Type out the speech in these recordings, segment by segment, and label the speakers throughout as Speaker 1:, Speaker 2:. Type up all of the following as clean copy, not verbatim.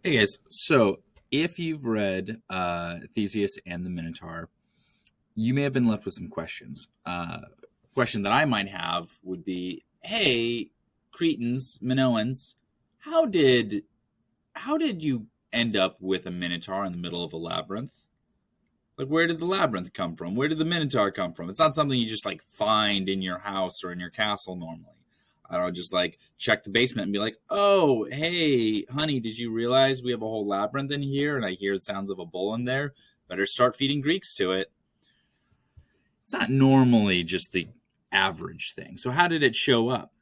Speaker 1: Hey guys, so if you've read Theseus and the Minotaur, you may have been left with some questions. Question that I might have would be, "Hey, Cretans, Minoans, how did how did you end up with a Minotaur in the middle of a labyrinth? Like, where did the labyrinth come from? Where did the Minotaur come from? It's not something you just like find in your house or in your castle normally. I don't know, just like check the basement and be like, oh, hey, honey, did you realize we have a whole labyrinth in here? And I hear the sounds of a bull in there. Better start feeding Greeks to it." It's not normally just the average thing. So, how did it show up?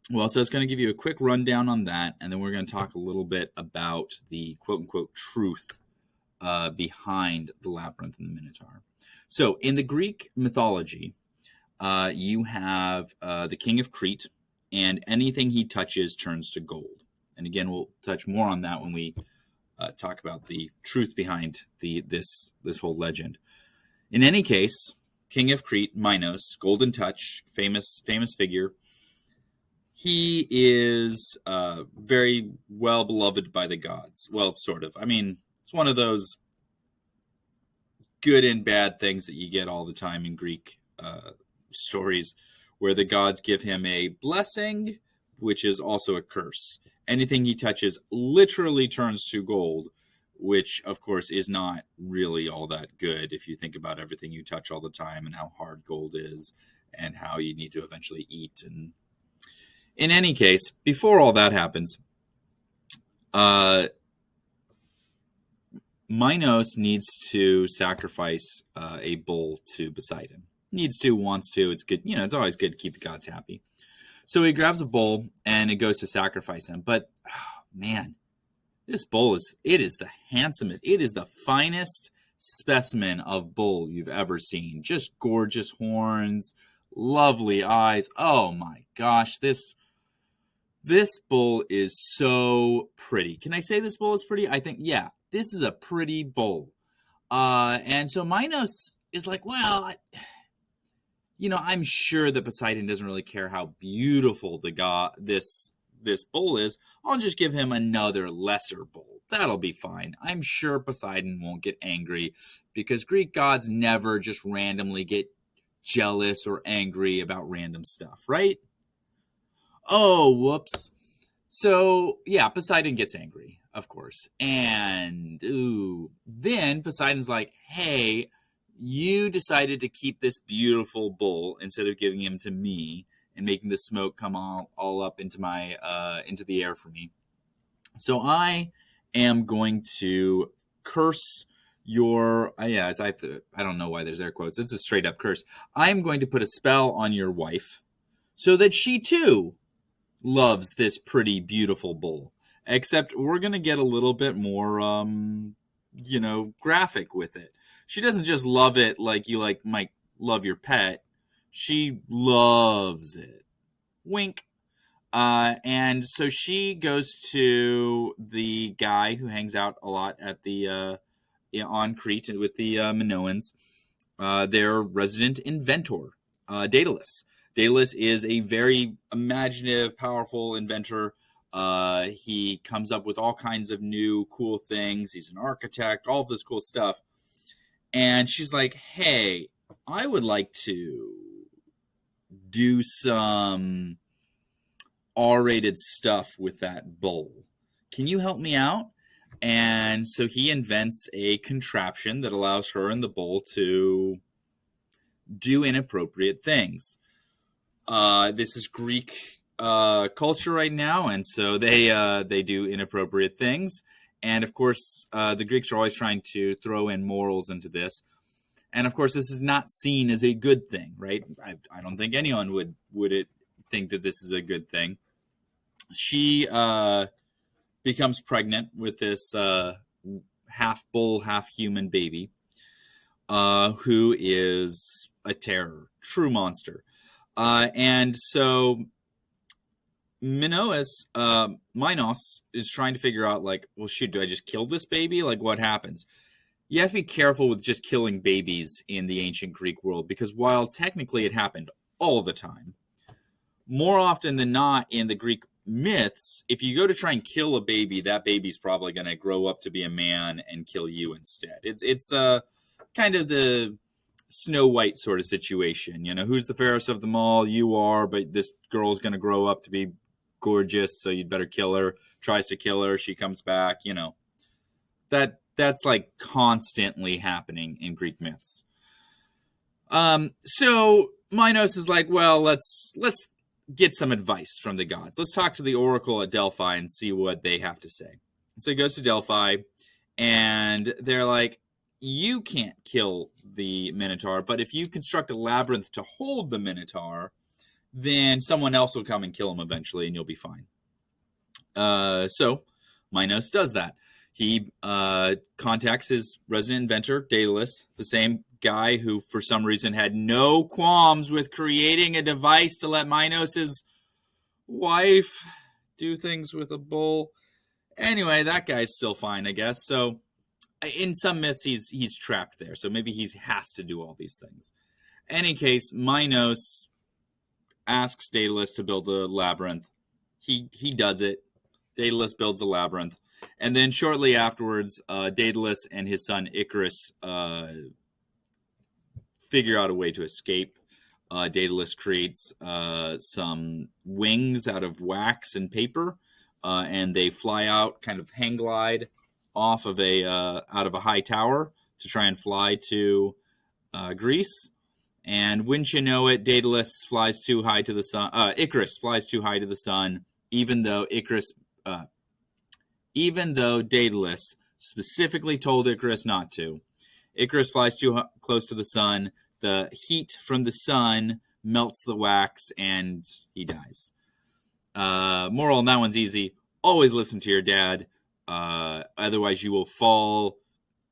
Speaker 1: Well, so it's going to give you a quick rundown on that, and then we're going to talk a little bit about the quote unquote truth behind the labyrinth and the Minotaur. So, in the Greek mythology, you have the king of Crete, and anything he touches turns to gold. And again, we'll touch more on that when we talk about the truth behind this whole legend. In any case, king of Crete, Minos, golden touch, famous figure. He is very well beloved by the gods. Well, sort of. I mean, it's one of those good and bad things that you get all the time in Greek stories, where the gods give him a blessing, which is also a curse. Anything he touches literally turns to gold, which, of course, is not really all that good if you think about everything you touch all the time and how hard gold is and how you need to eventually eat. And in any case, before all that happens, Minos needs to sacrifice a bull to Poseidon. Needs to, wants to. It's good. It's always good to keep the gods happy. So he grabs a bull and it goes to sacrifice him. But, man, this bull is the handsomest. It is the finest specimen of bull you've ever seen. Just gorgeous horns, lovely eyes. Oh, my gosh. This bull is so pretty. Can I say this bull is pretty? I think, yeah, this is a pretty bull. And so Minos is like, well, I'm sure that Poseidon doesn't really care how beautiful this bull is. I'll just give him another lesser bull. That'll be fine. I'm sure Poseidon won't get angry, because Greek gods never just randomly get jealous or angry about random stuff, right? Oh, whoops. So, yeah, Poseidon gets angry, of course. And, then Poseidon's like, hey, you decided to keep this beautiful bull instead of giving him to me and making the smoke come all up into the air for me. So I am going to curse your, I don't know why there's air quotes. It's a straight up curse. I am going to put a spell on your wife so that she too loves this pretty beautiful bull. Except we're going to get a little bit more, graphic with it. She doesn't just love it like you might love your pet. She loves it. Wink. And so she goes to the guy who hangs out a lot at the on Crete with the Minoans, their resident inventor, Daedalus. Daedalus is a very imaginative, powerful inventor. He comes up with all kinds of new cool things. He's an architect, all of this cool stuff. And she's like, hey, I would like to do some R-rated stuff with that bull. Can you help me out? And so he invents a contraption that allows her and the bull to do inappropriate things. This is Greek culture right now, and so they do inappropriate things. And of course, the Greeks are always trying to throw in morals into this. And of course, this is not seen as a good thing, right? I don't think anyone would think that this is a good thing. She becomes pregnant with this half bull, half human baby, who is a terror, true monster. And so Minos is trying to figure out, like, well, shoot, do I just kill this baby? Like, what happens? You have to be careful with just killing babies in the ancient Greek world, because while technically it happened all the time, more often than not in the Greek myths, if you go to try and kill a baby, that baby's probably going to grow up to be a man and kill you instead. It's kind of the Snow White sort of situation. You know, who's the fairest of them all? You are, but this girl's going to grow up to be gorgeous, so you'd better kill her. Tries to kill her, she comes back. You know, that's like constantly happening in Greek myths. So Minos is like, well, let's get some advice from the gods. Let's talk to the oracle at Delphi and see what they have to say. So he goes to Delphi, and they're like, you can't kill the Minotaur, but if you construct a labyrinth to hold the Minotaur, then someone else will come and kill him eventually, and you'll be fine. So Minos does that. He contacts his resident inventor, Daedalus, the same guy who, for some reason, had no qualms with creating a device to let Minos' wife do things with a bull. Anyway, that guy's still fine, I guess. So in some myths, he's trapped there. So maybe he has to do all these things. In any case, Minos asks Daedalus to build a labyrinth. He does it. Daedalus builds a labyrinth. And then shortly afterwards, Daedalus and his son Icarus figure out a way to escape. Daedalus creates some wings out of wax and paper, and they fly out, kind of hang glide off of out of a high tower to try and fly to Greece. And wouldn't you know it, Daedalus flies too high to the sun. Icarus flies too high to the sun, even though Daedalus specifically told Icarus not to. Icarus flies too close to the sun. The heat from the sun melts the wax, and he dies. Moral, and that one's easy. Always listen to your dad. Otherwise, you will fall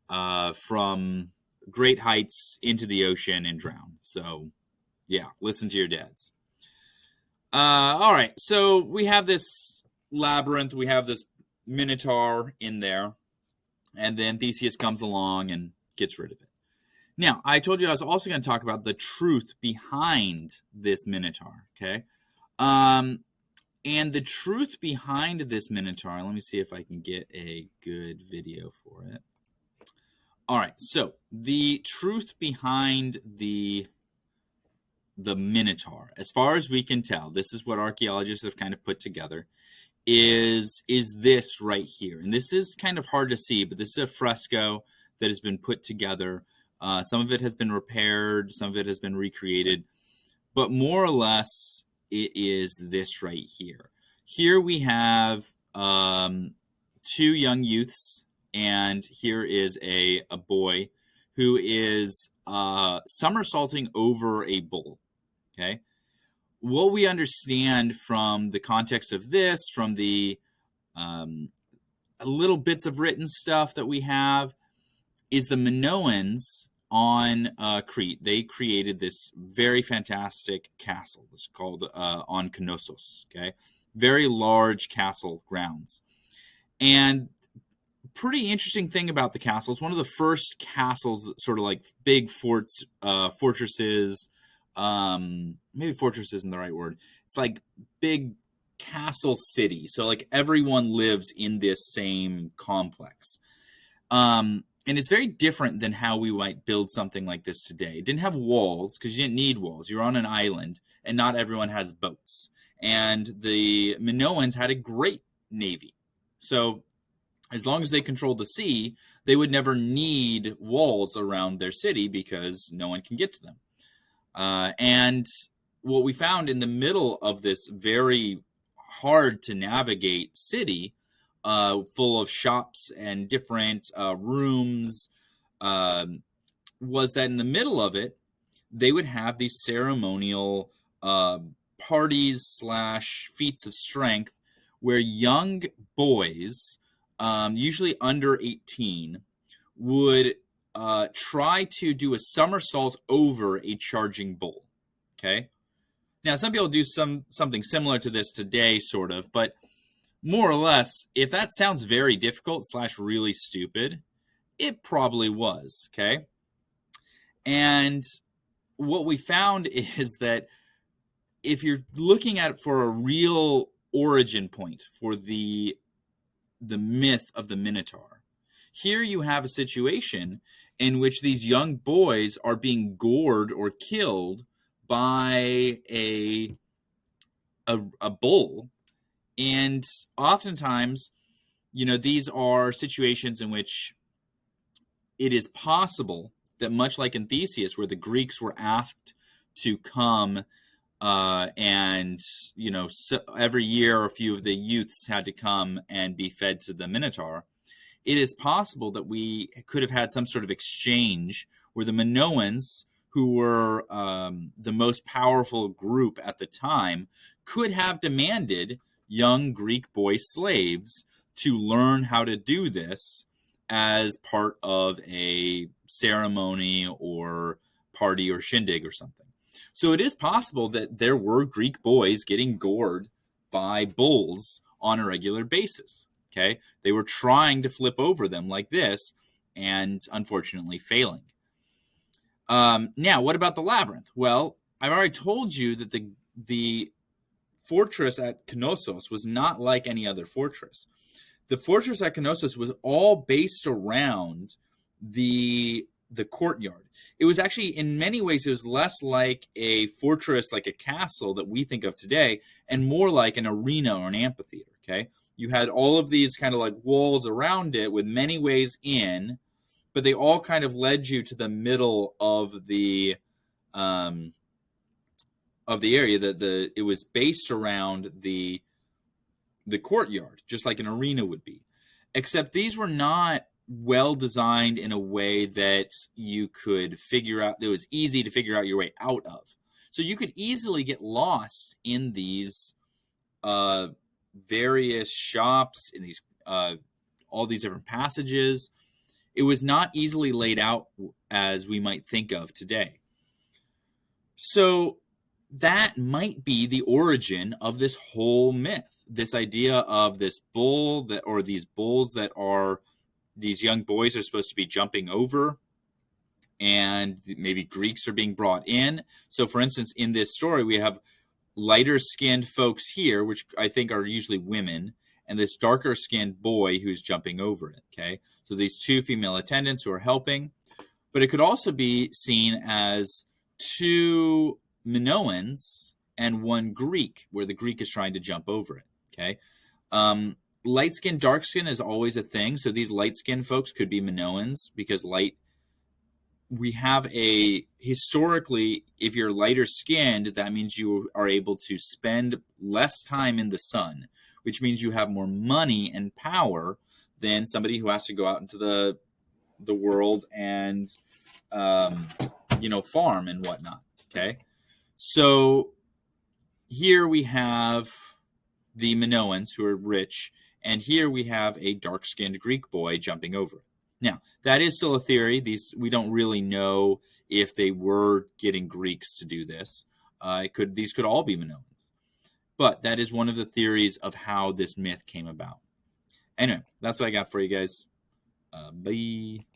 Speaker 1: from great heights into the ocean and drown. So, yeah, listen to your dads. All right, so we have this labyrinth. We have this Minotaur in there. And then Theseus comes along and gets rid of it. Now, I told you I was also going to talk about the truth behind this Minotaur, okay? And the truth behind this Minotaur, let me see if I can get a good video for it. All right, so the truth behind the Minotaur, as far as we can tell, this is what archaeologists have kind of put together, is this right here. And this is kind of hard to see, but this is a fresco that has been put together. Some of it has been repaired, some of it has been recreated, but more or less it is this right here. Here we have 2 young youths, and here is a boy who is somersaulting over a bull, okay? What we understand from the context of this, from the little bits of written stuff that we have, is the Minoans on Crete. They created this very fantastic castle. It's called on Knossos, okay? Very large castle grounds. And pretty interesting thing about the castle, it's one of the first castles, sort of like big forts, fortresses. Maybe fortress isn't the right word. It's like big castle city. So like everyone lives in this same complex. And it's very different than how we might build something like this today. It didn't have walls because you didn't need walls. You're on an island, and not everyone has boats. And the Minoans had a great navy. So as long as they controlled the sea, they would never need walls around their city because no one can get to them. And what we found in the middle of this very hard to navigate city, full of shops and different rooms, was that in the middle of it, they would have these ceremonial parties / feats of strength where young boys, usually under 18, would try to do a somersault over a charging bull, okay? Now, some people do something similar to this today, sort of, but more or less, if that sounds very difficult / really stupid, it probably was, okay? And what we found is that if you're looking at it for a real origin point for the myth of the Minotaur. Here you have a situation in which these young boys are being gored or killed by a bull, and oftentimes, these are situations in which it is possible that, much like in Theseus, where the Greeks were asked to come and so every year a few of the youths had to come and be fed to the Minotaur, it is possible that we could have had some sort of exchange where the Minoans, who were the most powerful group at the time, could have demanded young Greek boy slaves to learn how to do this as part of a ceremony or party or shindig or something. So it is possible that there were Greek boys getting gored by bulls on a regular basis. Okay, they were trying to flip over them like this, and unfortunately failing. Now, what about the labyrinth? Well, I've already told you that the fortress at Knossos was not like any other fortress. The fortress at Knossos was all based around the courtyard. It was actually, in many ways, it was less like a fortress, like a castle that we think of today, and more like an arena or an amphitheater. Okay, you had all of these kind of like walls around it with many ways in, but they all kind of led you to the middle of the area. That it was based around the courtyard, just like an arena would be, except these were not well designed in a way that you could figure out, that was easy to figure out your way out of. So you could easily get lost in these various shops, in these all these different passages. It was not easily laid out as we might think of today. So that might be the origin of this whole myth, this idea of this bull or these bulls that are, these young boys are supposed to be jumping over, and maybe Greeks are being brought in. So for instance, in this story, we have lighter skinned folks here, which I think are usually women, and this darker skinned boy who's jumping over it. Okay, so these two female attendants who are helping, but it could also be seen as two Minoans and one Greek, where the Greek is trying to jump over it. Okay, light skin, dark skin is always a thing. So these light skinned folks could be Minoans, because we have historically, if you're lighter skinned, that means you are able to spend less time in the sun, which means you have more money and power than somebody who has to go out into the world and farm and whatnot. Okay, so here we have the Minoans, who are rich, and here we have a dark-skinned Greek boy jumping over it. Now, that is still a theory. We don't really know if they were getting Greeks to do this. These could all be Minoans. But that is one of the theories of how this myth came about. Anyway, that's what I got for you guys. Bye.